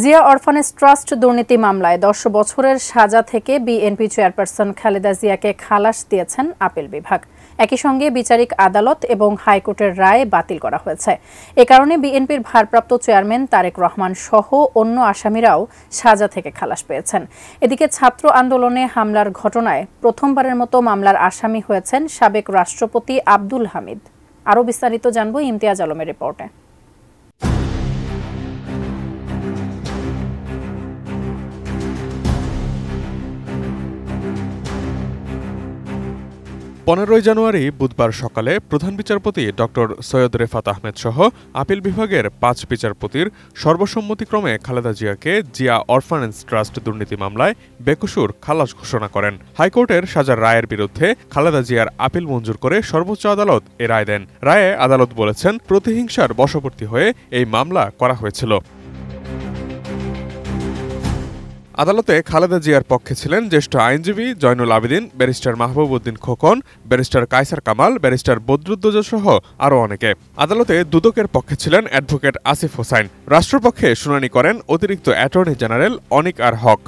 Zia orphanage trust দুর্নীতি মামলায় ১০ বছরের সাজা থেকে বিএনপি চেয়ারপারসন খালেদা জিয়াকে খালাস দিয়েছেন আপিল বিভাগ। একই সঙ্গে বিচারিক আদালত এবং হাইকোর্টের রায় বাতিল করা হয়েছে। এ কারণে বিএনপির ভারপ্রাপ্ত চেয়ারম্যান তারেক রহমান সহ অন্য আসামিরাও সাজা থেকে খালাস পেয়েছেন। এদিকে ছাত্র আন্দোলনে হামলার ঘটনায় প্রথমবারের মতো মামলার আসামি হয়েছেন সাবেক রাষ্ট্রপতি আব্দুল হামিদ। আরও বিস্তারিত জানব ইমতিয়াজ আলমের রিপোর্টে। জানুয়ারি বুধবার সকালে প্রধান বিচারপতি ডক্টর সৈয়দ রেফাত আহমেদ সহ আপিল বিভাগের ৫ বিচারপতির সর্বসম্মতিক্রমে খালেদা জিয়াকে জিয়া অরফানেজ ট্রাস্ট দুর্নীতি মামলায় বেকসুর খালাস ঘোষণা করেন। হাইকোর্টের সাজার রায়ের বিরুদ্ধে খালেদা জিয়ার আপিল মঞ্জুর করে সর্বোচ্চ আদালত এ রায় দেন। রায়ে আদালত বলেছেন, প্রতিহিংসার বশবর্তী হয়ে এই মামলা করা হয়েছিল। আদালতে খালেদা জিয়ার পক্ষে ছিলেন জ্যেষ্ঠ আইনজীবী Zainul Abedin, barrister Mahbub Uddin Khokon, barrister Kaiser Kamal, barrister Badruddoza সহ আরও অনেকে। আদালতে দুদকের পক্ষে ছিলেন অ্যাডভোকেট আসিফ হোসাইন। রাষ্ট্রপক্ষে শুনানি করেন অতিরিক্ত অ্যাটর্নি জেনারেল অনিক আর হক।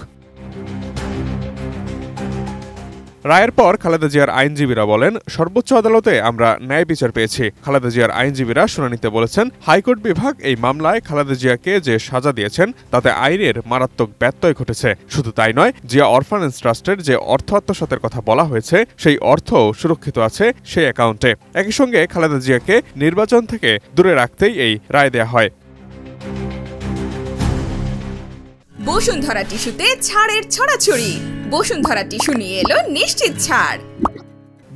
রায়ের পর খালেদা জিয়ার আইনজীবীরা বলেন, সর্বোচ্চ আদালতে আমরা ন্যায় বিচার পেয়েছি। খালেদা জিয়ার আইনজীবীরা শুনানিতে বলেছেন, হাইকোর্ট বিভাগ এই মামলায় খালেদা জিয়াকে যে সাজা দিয়েছেন তাতে আইনের মারাত্মক ব্যত্যয় ঘটেছে। শুধু তাই নয়, জিয়া অরফানেজ ট্রাস্টের যে অর্থ আত্মসাতের কথা বলা হয়েছে সেই অর্থও সুরক্ষিত আছে সেই অ্যাকাউন্টে। একই সঙ্গে খালেদা জিয়াকে নির্বাচন থেকে দূরে রাখতেই এই রায় দেয়া হয়। বসুন্ধরা টিস্যুতে ছাড়ের ছড়াছড়ি। বসুন্ধরা টিস্যু নিয়ে এলো নিশ্চিত ছাড়।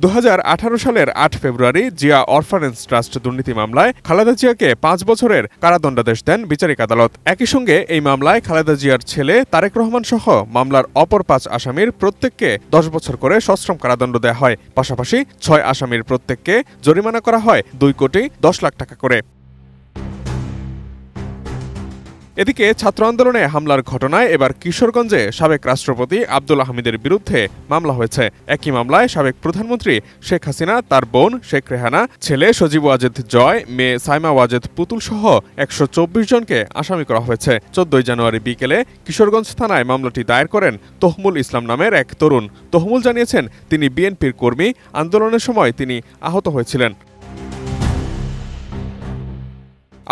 ২০১৮ সালের ৮ ফেব্রুয়ারি জিয়া অরফানেজ ট্রাস্ট দুর্নীতি মামলায় খালেদা জিয়াকে ৫ বছরের কারাদণ্ডাদেশ দেন বিচারিক আদালত। একই সঙ্গে এই মামলায় খালেদা জিয়ার ছেলে তারেক রহমান সহ মামলার অপর ৫ আসামির প্রত্যেককে ১০ বছর করে সশ্রম কারাদণ্ড দেওয়া হয়। পাশাপাশি ৬ আসামির প্রত্যেককে জরিমানা করা হয় ২ কোটি ১০ লাখ টাকা করে। এদিকে ছাত্র আন্দোলনে হামলার ঘটনায় এবার কিশোরগঞ্জে সাবেক রাষ্ট্রপতি আব্দুল হামিদের বিরুদ্ধে মামলা হয়েছে। একই মামলায় সাবেক প্রধানমন্ত্রী শেখ হাসিনা, তার বোন শেখ রেহানা, ছেলে সজীব ওয়াজেদ জয়, মেয়ে সাইমা ওয়াজেদ পুতুল সহ ১২৪ জনকে আসামি করা হয়েছে। ১৪ জানুয়ারি বিকেলে কিশোরগঞ্জ থানায় মামলাটি দায়ের করেন তহমুল ইসলাম নামের এক তরুণ। তহমুল জানিয়েছেন, তিনি বিএনপির কর্মী। আন্দোলনের সময় তিনি আহত হয়েছিলেন।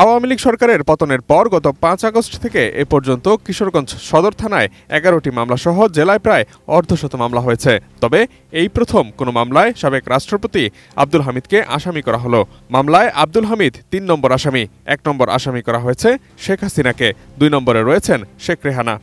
আওয়ামী লীগ সরকারের পতনের পর গত ৫ আগস্ট থেকে এ পর্যন্ত কিশোরগঞ্জ সদর থানায় ১১টি মামলাসহ জেলায় প্রায় অর্ধশত মামলা হয়েছে। তবে এই প্রথম কোনো মামলায় সাবেক রাষ্ট্রপতি আব্দুল হামিদকে আসামি করা হলো। মামলায় আব্দুল হামিদ ৩ নম্বর আসামি। ১ নম্বর আসামি করা হয়েছে শেখ হাসিনাকে। ২ নম্বরে রয়েছেন শেখ রেহানা।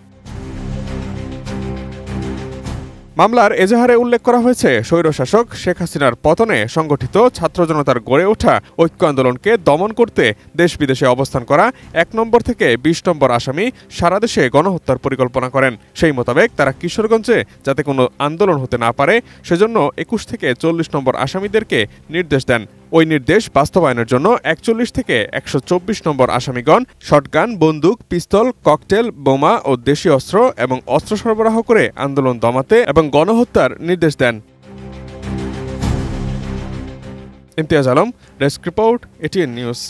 মামলার এজাহারে উল্লেখ করা হয়েছে, স্বৈরশাসক শেখ হাসিনার পতনে সংগঠিত ছাত্র জনতার গড়ে ওঠা ঐক্য আন্দোলনকে দমন করতে দেশ বিদেশে অবস্থান করা ১ নম্বর থেকে ২০ নম্বর আসামি সারা দেশে গণহত্যার পরিকল্পনা করেন। সেই মোতাবেক তারা কিশোরগঞ্জে যাতে কোনো আন্দোলন হতে না পারে সেজন্য ২১ থেকে ৪০ নম্বর আসামিদেরকে নির্দেশ দেন। ওই নির্দেশ বাস্তবায়নের জন্য ৪১ থেকে ১২৪ নম্বর আসামিগণ শটগান, বন্দুক, পিস্তল, ককটেল, বোমা ও দেশীয় অস্ত্র এবং অস্ত্র সরবরাহ করে আন্দোলন দমাতে এবং গণহত্যার নির্দেশ দেন। Imtiaz Alam, desk report, ATN news.